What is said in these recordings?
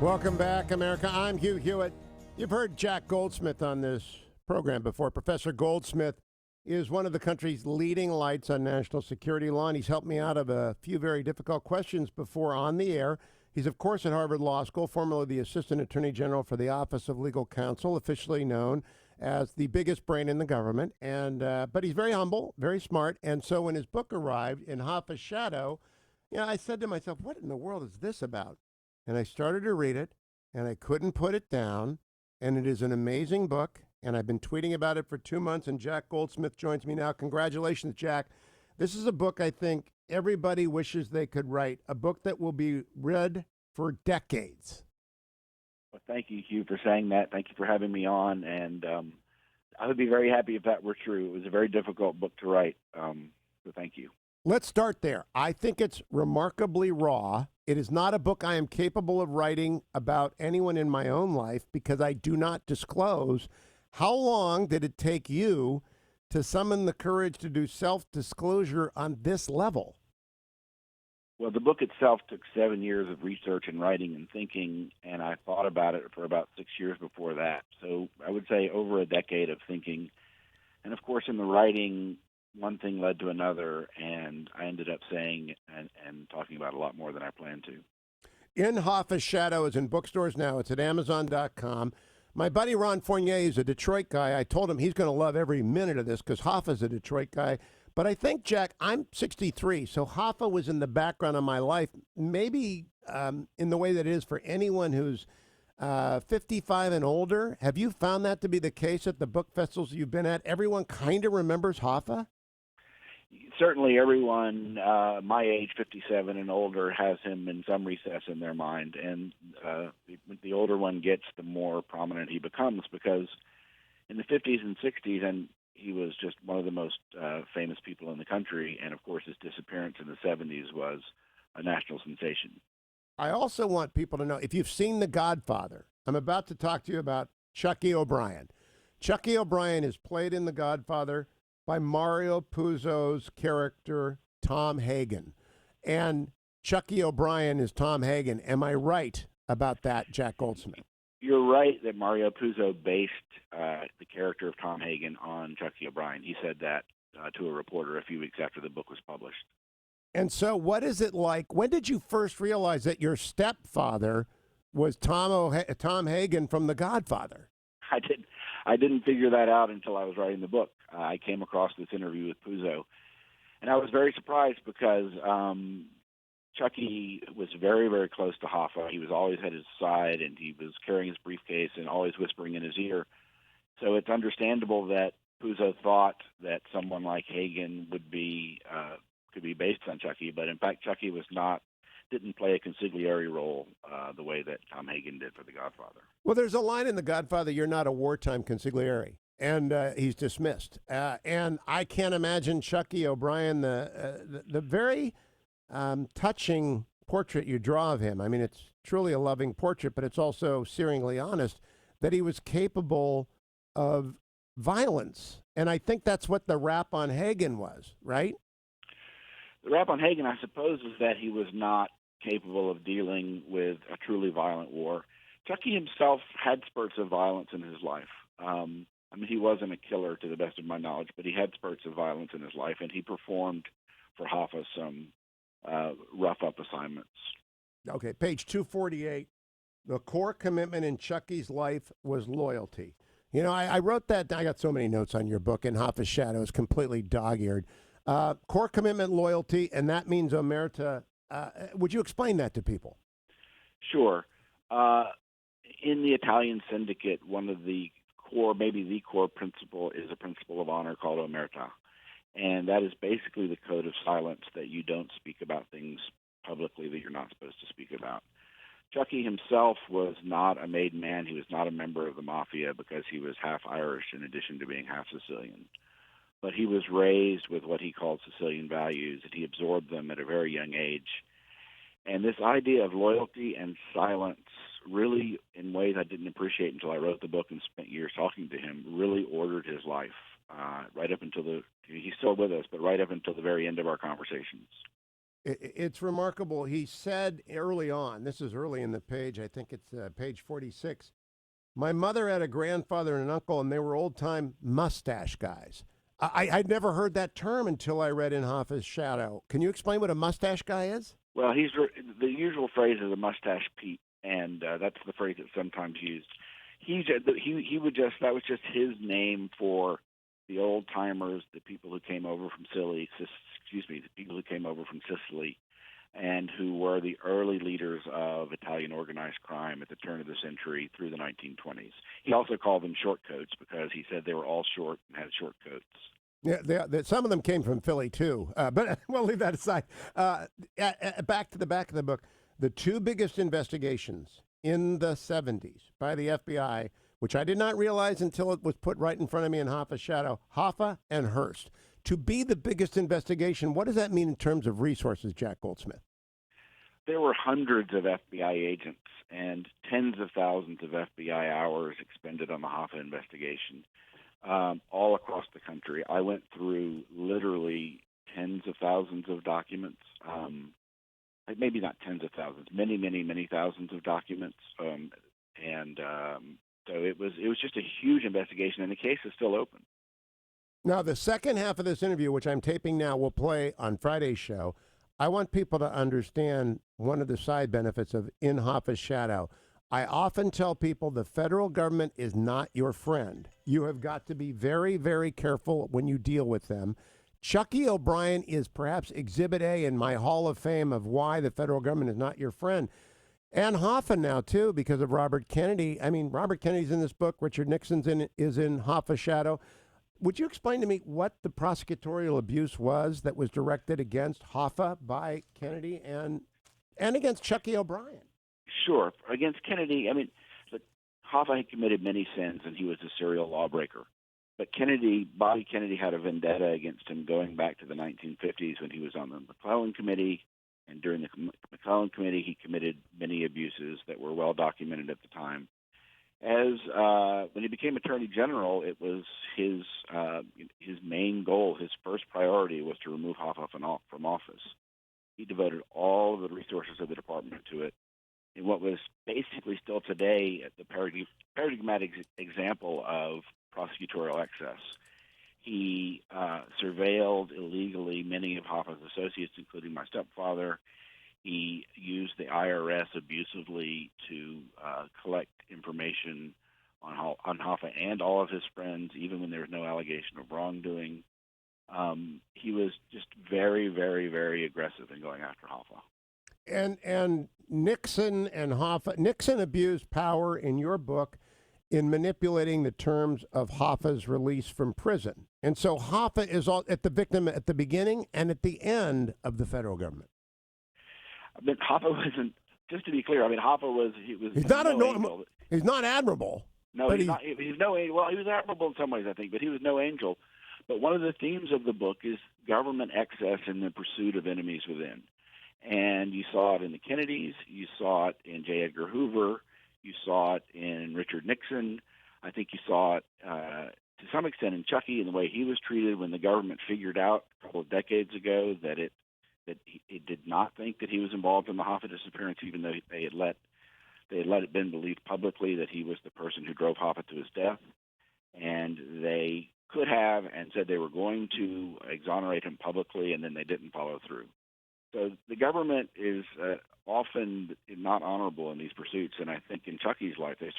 Welcome back, America. I'm Hugh Hewitt. You've heard Jack Goldsmith on this program before. Professor Goldsmith is one of the country's leading lights on national security law, and he's helped me out of a few very difficult questions before on the air. He's, of course, at Harvard Law School, formerly the Assistant Attorney General for the Office of Legal Counsel, officially known as the biggest brain in the government. But he's very humble, very smart. And so when his book arrived in Hoffa's Shadow, I said to myself, what in the world is this about? And I started to read it, and I couldn't put it down. And it is an amazing book, and I've been tweeting about it for 2 months, and Jack Goldsmith joins me now. Congratulations, Jack. This is a book I think everybody wishes they could write, a book that will be read for decades. Well, thank you, Hugh, for saying that. Thank you for having me on, and I would be very happy if that were true. It was a very difficult book to write, so thank you. Let's start there. I think it's remarkably raw. It is not a book I am capable of writing about anyone in my own life because I do not disclose. How long did it take you to summon the courage to do self-disclosure on this level? Well, the book itself took 7 years of research and writing and thinking, and I thought about it for about 6 years before that. So I would say over a decade of thinking. And, of course, in the writing, one thing led to another, and I ended up saying and talking about a lot more than I planned to. In Hoffa's Shadow is in bookstores now. It's at Amazon.com. My buddy Ron Fournier is a Detroit guy. I told him he's going to love every minute of this because Hoffa's a Detroit guy. But I think, Jack, I'm 63, so Hoffa was in the background of my life, maybe in the way that it is for anyone who's 55 and older. Have you found that to be the case at the book festivals you've been at? Everyone kind of remembers Hoffa? Certainly everyone my age, 57 and older, has him in some recess in their mind. And the older one gets, the more prominent he becomes, because in the 50s and 60s, and he was just one of the most famous people in the country, and of course his disappearance in the 70s was a national sensation. I also want people to know, if you've seen The Godfather, I'm about to talk to you about Chucky O'Brien. Chucky O'Brien is played in The Godfather by Mario Puzo's character, Tom Hagen. And Chucky O'Brien is Tom Hagen. Am I right about that, Jack Goldsmith? You're right that Mario Puzo based the character of Tom Hagen on Chucky O'Brien. He said that to a reporter a few weeks after the book was published. And so what is it like? When did you first realize that your stepfather was Tom Hagen from The Godfather? I didn't figure that out until I was writing the book. I came across this interview with Puzo, and I was very surprised because Chucky was very, very close to Hoffa. He was always at his side, and he was carrying his briefcase and always whispering in his ear. So it's understandable that Puzo thought that someone like Hagen could be based on Chucky, but in fact, Chucky didn't play a consigliere role the way that Tom Hagen did for The Godfather. Well, there's a line in The Godfather, you're not a wartime consigliere, and he's dismissed. And I can't imagine Chucky O'Brien, the very touching portrait you draw of him. I mean, it's truly a loving portrait, but it's also searingly honest that he was capable of violence. And I think that's what the rap on Hagen was, right? The rap on Hagen, I suppose, is that he was not capable of dealing with a truly violent war. Chucky himself had spurts of violence in his life. He wasn't a killer to the best of my knowledge, but he had spurts of violence in his life, and he performed for Hoffa some rough-up assignments. Okay, page 248. The core commitment in Chucky's life was loyalty. I wrote that. I got so many notes on your book, and Hoffa's Shadow is completely dog-eared. Core commitment, loyalty, and that means omerta. Would you explain that to people? Sure. In the Italian syndicate, one of the core, maybe the core principle, is a principle of honor called omerta. And that is basically the code of silence, that you don't speak about things publicly that you're not supposed to speak about. Chucky himself was not a made man. He was not a member of the mafia because he was half Irish in addition to being half Sicilian. But he was raised with what he called Sicilian values, and he absorbed them at a very young age. And this idea of loyalty and silence really, in ways I didn't appreciate until I wrote the book and spent years talking to him, really ordered his life right up until he's still with us, but right up until the very end of our conversations. It's remarkable. He said early on, this is early in the page, I think it's page 46. My mother had a grandfather and an uncle, and they were old time mustache guys. I'd never heard that term until I read In Hoffa's Shadow. Can you explain what a mustache guy is? Well, the usual phrase is a mustache Pete, and that's the phrase that's sometimes used. He would just that was just his name for the old timers, the people who came over from the people who came over from Sicily, and who were the early leaders of Italian organized crime at the turn of the century through the 1920s. He also called them short coats because he said they were all short and had short coats. Yeah, some of them came from Philly too, but we'll leave that aside. Back to the back of the book, the two biggest investigations in the 70s by the FBI, which I did not realize until it was put right in front of me in Hoffa's Shadow, Hoffa and Hearst. To be the biggest investigation, what does that mean in terms of resources, Jack Goldsmith? There were hundreds of FBI agents and tens of thousands of FBI hours expended on the Hoffa investigation, all across the country. I went through literally tens of thousands of documents, maybe not tens of thousands, many, many, many thousands of documents, so it was just a huge investigation, and the case is still open. Now, the second half of this interview, which I'm taping now, will play on Friday's show. I want people to understand one of the side benefits of In Hoffa's Shadow. I often tell people the federal government is not your friend. You have got to be very, very careful when you deal with them. Chucky O'Brien is perhaps Exhibit A in my Hall of Fame of why the federal government is not your friend. And Hoffa now, too, because of Robert Kennedy. I mean, Robert Kennedy's in this book. Richard Nixon's is in Hoffa's Shadow. Would you explain to me what the prosecutorial abuse was that was directed against Hoffa by Kennedy and against Chucky O'Brien? Sure. Against Kennedy, I mean, look, Hoffa had committed many sins, and he was a serial lawbreaker. But Bobby Kennedy had a vendetta against him going back to the 1950s when he was on the McClellan Committee. And during the McClellan Committee, he committed many abuses that were well documented at the time. When he became Attorney General, it was his main goal, his first priority was to remove Hoffa from office. He devoted all of the resources of the department to it. In what was basically still today the paradigmatic example of prosecutorial excess. He surveilled illegally many of Hoffa's associates, including my stepfather. He used the IRS abusively to collect information on Hoffa and all of his friends, even when there was no allegation of wrongdoing. He was just very, very, very aggressive in going after Hoffa. And Nixon and Hoffa, Nixon abused power in your book in manipulating the terms of Hoffa's release from prison. And so Hoffa is at the victim at the beginning and at the end of the federal government. I mean, Hoffa wasn't. Just to be clear, I mean, Hoffa was. He's not a normal. He's not admirable. No, he's not. He's no angel. Well, he was admirable in some ways, I think, but he was no angel. But one of the themes of the book is government excess in the pursuit of enemies within, and you saw it in the Kennedys. You saw it in J. Edgar Hoover. You saw it in Richard Nixon. I think you saw it to some extent in Chucky in the way he was treated when the government figured out a couple of decades ago that it did not think that he was involved in the Hoffa disappearance, even though they had let it been believed publicly that he was the person who drove Hoffa to his death. And they could have and said they were going to exonerate him publicly, and then they didn't follow through. So the government is often not honorable in these pursuits, and I think in Chucky's life they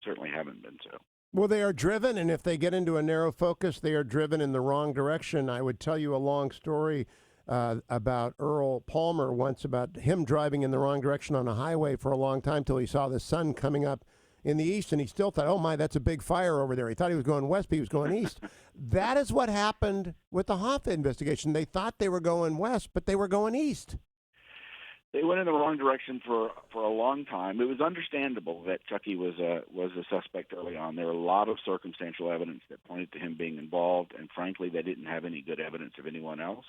certainly haven't been so. Well, they are driven, and if they get into a narrow focus, they are driven in the wrong direction. I would tell you a long story about Earl Palmer once, about him driving in the wrong direction on a highway for a long time till he saw the sun coming up in the east, and he still thought, oh my, that's a big fire over there. He thought he was going west, but he was going east. That is what happened with the Hoffa investigation. They thought they were going west, but they were going east. They went in the wrong direction for a long time. It was understandable that Chucky was a suspect early on. There were a lot of circumstantial evidence that pointed to him being involved, and frankly, they didn't have any good evidence of anyone else.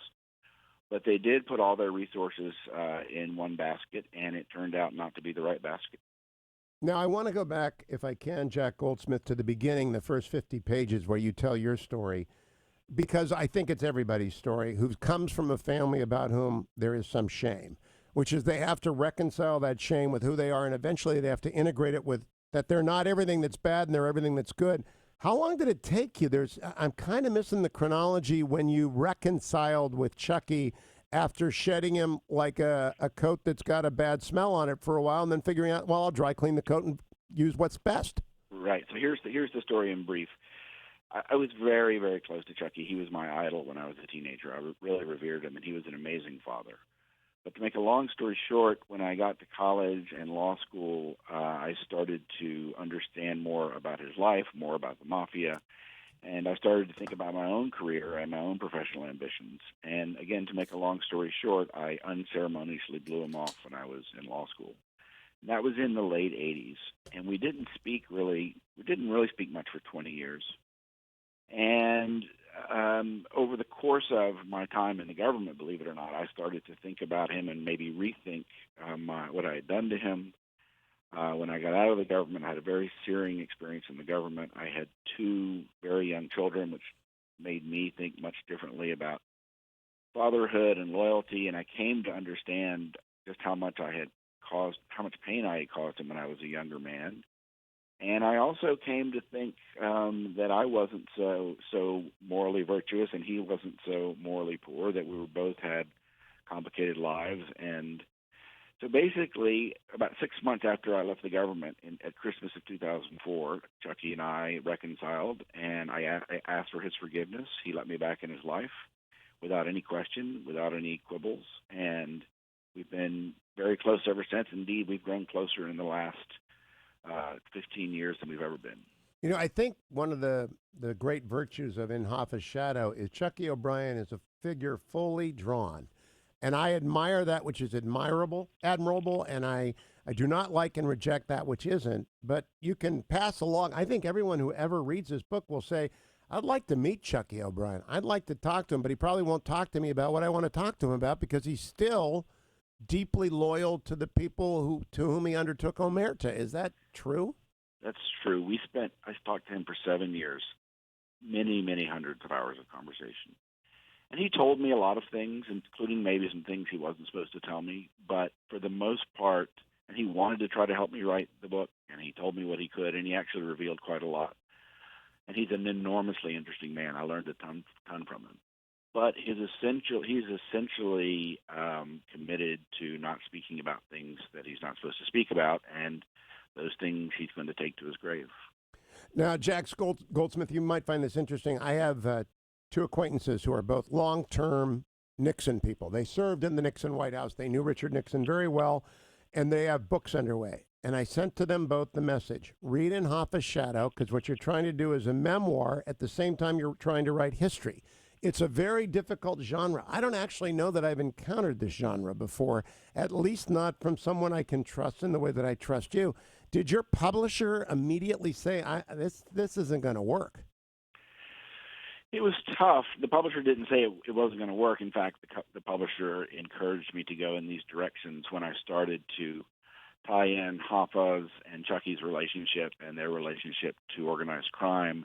But they did put all their resources in one basket, and it turned out not to be the right basket. Now, I want to go back, if I can, Jack Goldsmith, to the beginning, the first 50 pages where you tell your story. because I think it's everybody's story who comes from a family about whom there is some shame, which is they have to reconcile that shame with who they are, and eventually they have to integrate it with that they're not everything that's bad and they're everything that's good. How long did it take you? I'm kind of missing the chronology when you reconciled with Chucky after shedding him like a coat that's got a bad smell on it for a while and then figuring out, well, I'll dry clean the coat and use what's best. Right. So here's the story in brief. I was very, very close to Chucky. He was my idol when I was a teenager. I really revered him, and he was an amazing father. But to make a long story short, when I got to college and law school, I started to understand more about his life, more about the mafia, and I started to think about my own career and my own professional ambitions. And again, to make a long story short, I unceremoniously blew him off when I was in law school. And that was in the late '80s, and we didn't really speak much for 20 years. And over the course of my time in the government, believe it or not, I started to think about him and maybe rethink what I had done to him. When I got out of the government, I had a very searing experience in the government. I had two very young children, which made me think much differently about fatherhood and loyalty. And I came to understand just how much pain I had caused him when I was a younger man. And I also came to think that I wasn't so morally virtuous, and he wasn't so morally poor. That we both had complicated lives. And so basically, about 6 months after I left the government, at Christmas of 2004, Chucky and I reconciled, and I asked for his forgiveness. He let me back in his life without any question, without any quibbles, and we've been very close ever since. Indeed, we've grown closer in the last 15 years than we've ever been. You know, I think one of the great virtues of In Hoffa's Shadow is Chucky O'Brien is a figure fully drawn. And I admire that which is admirable, admirable, and I do not like and reject that which isn't. But you can pass along. I think everyone who ever reads this book will say, I'd like to meet Chucky O'Brien. I'd like to talk to him, but he probably won't talk to me about what I want to talk to him about because he's still deeply loyal to the people to whom he undertook omerta. Is that true? That's true. I talked to him for 7 years, many, many hundreds of hours of conversation. And he told me a lot of things, including maybe some things he wasn't supposed to tell me. But for the most part, and he wanted to try to help me write the book, and he told me what he could, and he actually revealed quite a lot. And he's an enormously interesting man. I learned a ton from him. But he's essentially committed to not speaking about things that he's not supposed to speak about, and those things he's going to take to his grave. Now, Jack Goldsmith, you might find this interesting. I have two acquaintances who are both long-term Nixon people. They served in the Nixon White House. They knew Richard Nixon very well, and they have books underway. And I sent to them both the message, read In Hoffa's Shadow, because what you're trying to do is a memoir at the same time you're trying to write history. It's a very difficult genre. I don't actually know that I've encountered this genre before, at least not from someone I can trust in the way that I trust you. Did your publisher immediately say, this isn't going to work? It was tough. The publisher didn't say it wasn't going to work. In fact, the publisher encouraged me to go in these directions when I started to tie in Hoffa's and Chucky's relationship and their relationship to organized crime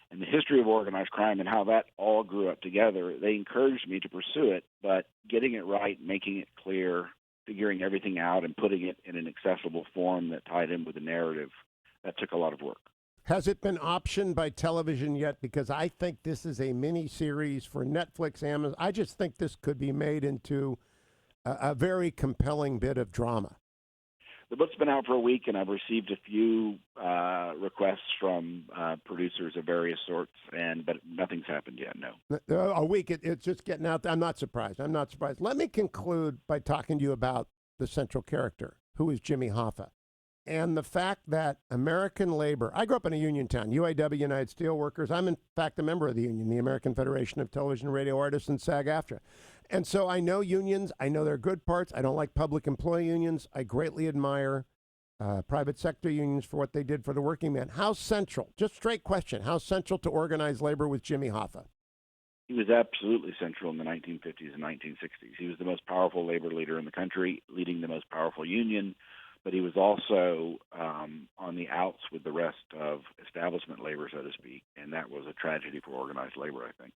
and the history of organized crime and how that all grew up together. They encouraged me to pursue it, but getting it right, making it clear, figuring everything out, and putting it in an accessible form that tied in with the narrative, that took a lot of work. Has it been optioned by television yet? Because I think this is a mini-series for Netflix, Amazon. I just think this could be made into a very compelling bit of drama. The book's been out for a week, and I've received a few requests from producers of various sorts, but nothing's happened yet, no. A week, it's just getting out there. I'm not surprised. Let me conclude by talking to you about the central character, who is Jimmy Hoffa, and the fact that American labor, I grew up in a union town, UAW, United Steelworkers. I'm, in fact, a member of the union, the American Federation of Television and Radio Artists, and SAG-AFTRA. And so I know unions. I know their good parts. I don't like public employee unions. I greatly admire private sector unions for what they did for the working man. How central, just straight question, how central to organized labor was Jimmy Hoffa? He was absolutely central in the 1950s and 1960s. He was the most powerful labor leader in the country, leading the most powerful union, but he was also on the outs with the rest of establishment labor, so to speak, and that was a tragedy for organized labor, I think.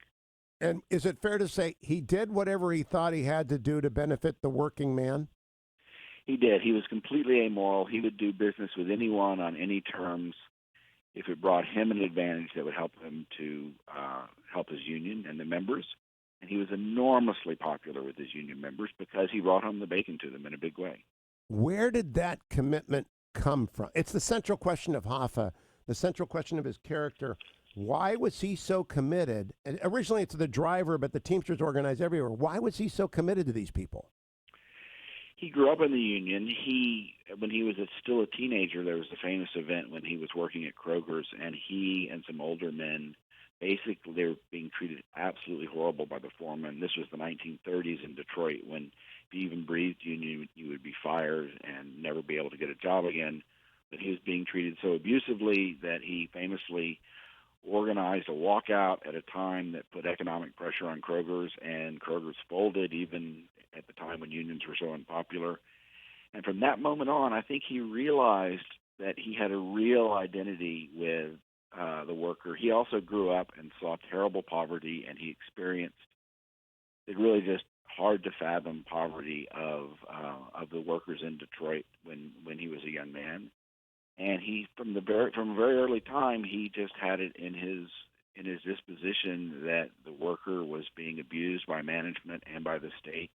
And is it fair to say he did whatever he thought he had to do to benefit the working man? He did. He was completely amoral. He would do business with anyone on any terms if it brought him an advantage that would help him to help his union and the members. And he was enormously popular with his union members because he brought home the bacon to them in a big way. Where did that commitment come from? It's the central question of Hoffa, the central question of his character. Why was he so committed? And originally it's the driver, but the Teamsters organize everywhere. Why was he so committed to these people? He grew up in the union. When he was still a teenager, there was a famous event when he was working at Kroger's, and he and some older men, basically, they were being treated absolutely horrible by the foreman. This was the 1930s in Detroit, when if you even breathed union, you would be fired and never be able to get a job again. But he was being treated so abusively that he famously organized a walkout at a time that put economic pressure on Kroger's, and Kroger's folded even at the time when unions were so unpopular. And from that moment on, I think he realized that he had a real identity with the worker. He also grew up and saw terrible poverty, and he experienced the really just hard to fathom poverty of the workers in Detroit when he was a young man. And he, from a very early time, he just had it in his disposition that the worker was being abused by management and by the state,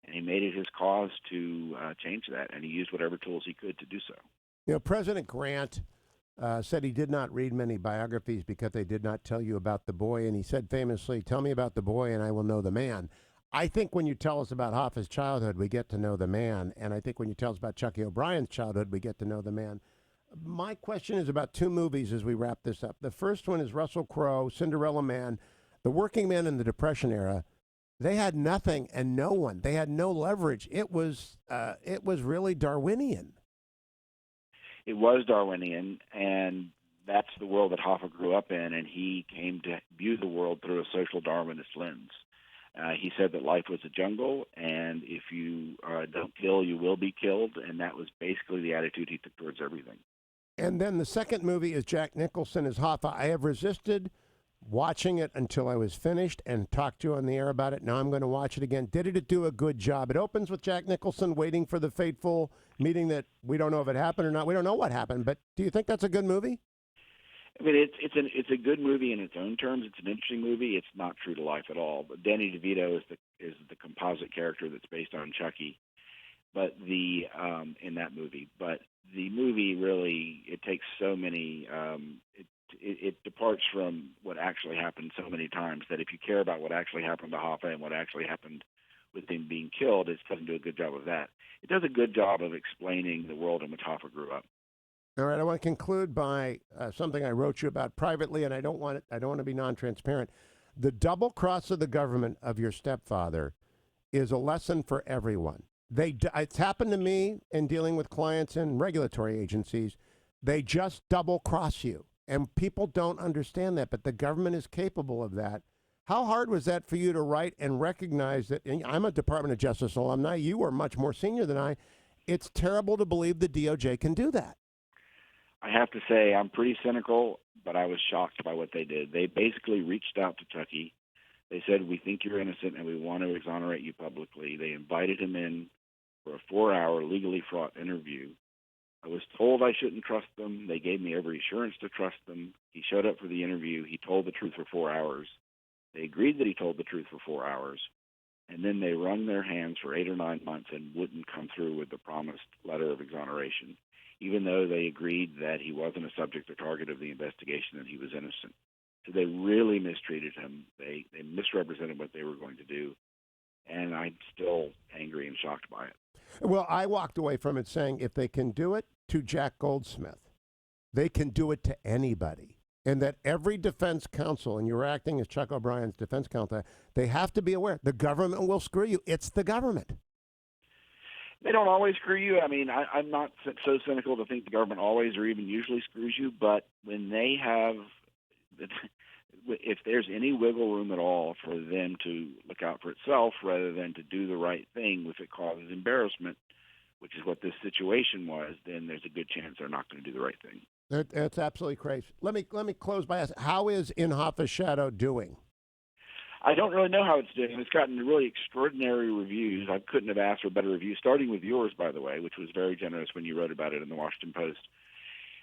and he made it his cause to change that, and he used whatever tools he could to do so. You know, President Grant said he did not read many biographies because they did not tell you about the boy, and he said famously, "Tell me about the boy and I will know the man." I think when you tell us about Hoffa's childhood, we get to know the man, and I think when you tell us about Chucky O'Brien's childhood, we get to know the man. My question is about two movies as we wrap this up. The first one is Russell Crowe, Cinderella Man. The working man in the Depression era, they had nothing and no one. They had no leverage. It was really Darwinian. It was Darwinian, and that's the world that Hoffa grew up in, and he came to view the world through a social Darwinist lens. He said that life was a jungle, and if you don't kill, you will be killed, and that was basically the attitude he took towards everything. And then the second movie is Jack Nicholson as Hoffa. I have resisted watching it until I was finished and talked to you on the air about it. Now I'm going to watch it again. Did it do a good job? It opens with Jack Nicholson waiting for the fateful meeting that we don't know if it happened or not. We don't know what happened, but do you think that's a good movie? I mean, it's a good movie in its own terms. It's an interesting movie. It's not true to life at all. But Danny DeVito is the composite character that's based on Chucky, but in that movie. But the movie really, it takes so many. It departs from what actually happened so many times that if you care about what actually happened to Hoffa and what actually happened with him being killed, it doesn't do a good job of that. It does a good job of explaining the world in which Hoffa grew up. All right, I want to conclude by something I wrote you about privately, and I don't want to be non-transparent. The double cross of the government of your stepfather is a lesson for everyone. It's happened to me in dealing with clients in regulatory agencies. They just double cross you, and people don't understand that, but the government is capable of that. How hard was that for you to write and recognize that? And I'm a Department of Justice alumni. You are much more senior than I. It's terrible to believe the DOJ can do that. I have to say I'm pretty cynical, but I was shocked by what they did. They basically reached out to Chucky. They said, "We think you're innocent and we want to exonerate you publicly." They invited him in for a 4-hour legally fraught interview. I was told I shouldn't trust them. They gave me every assurance to trust them. He showed up for the interview. He told the truth for 4 hours. They agreed that he told the truth for 4 hours. And then they wrung their hands for 8 or 9 months and wouldn't come through with the promised letter of exoneration, even though they agreed that he wasn't a subject or target of the investigation and he was innocent. So they really mistreated him. They misrepresented what they were going to do. And I'm still angry and shocked by it. Well, I walked away from it saying if they can do it to Jack Goldsmith, they can do it to anybody. And that every defense counsel, and you're acting as Chuck O'Brien's defense counsel, they have to be aware the government will screw you. It's the government. They don't always screw you. I mean, I'm not so cynical to think the government always or even usually screws you, but when they have, if there's any wiggle room at all for them to look out for itself rather than to do the right thing, if it causes embarrassment, which is what this situation was, then there's a good chance they're not going to do the right thing. That's absolutely crazy. Let me close by asking, how is In Hoffa's Shadow doing? I don't really know how it's doing. It's gotten really extraordinary reviews. I couldn't have asked for better reviews, starting with yours, by the way, which was very generous when you wrote about it in the Washington Post.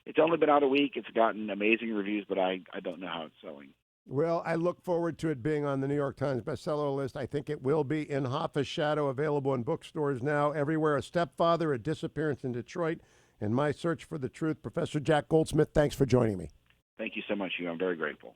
It's only been out a week. It's gotten amazing reviews, but I don't know how it's selling. Well, I look forward to it being on the New York Times bestseller list. I think it will be. In Hoffa's Shadow, available in bookstores now everywhere. A Stepfather, A Disappearance in Detroit, and My Search for the Truth. Professor Jack Goldsmith, thanks for joining me. Thank you so much, Hugh. I'm very grateful.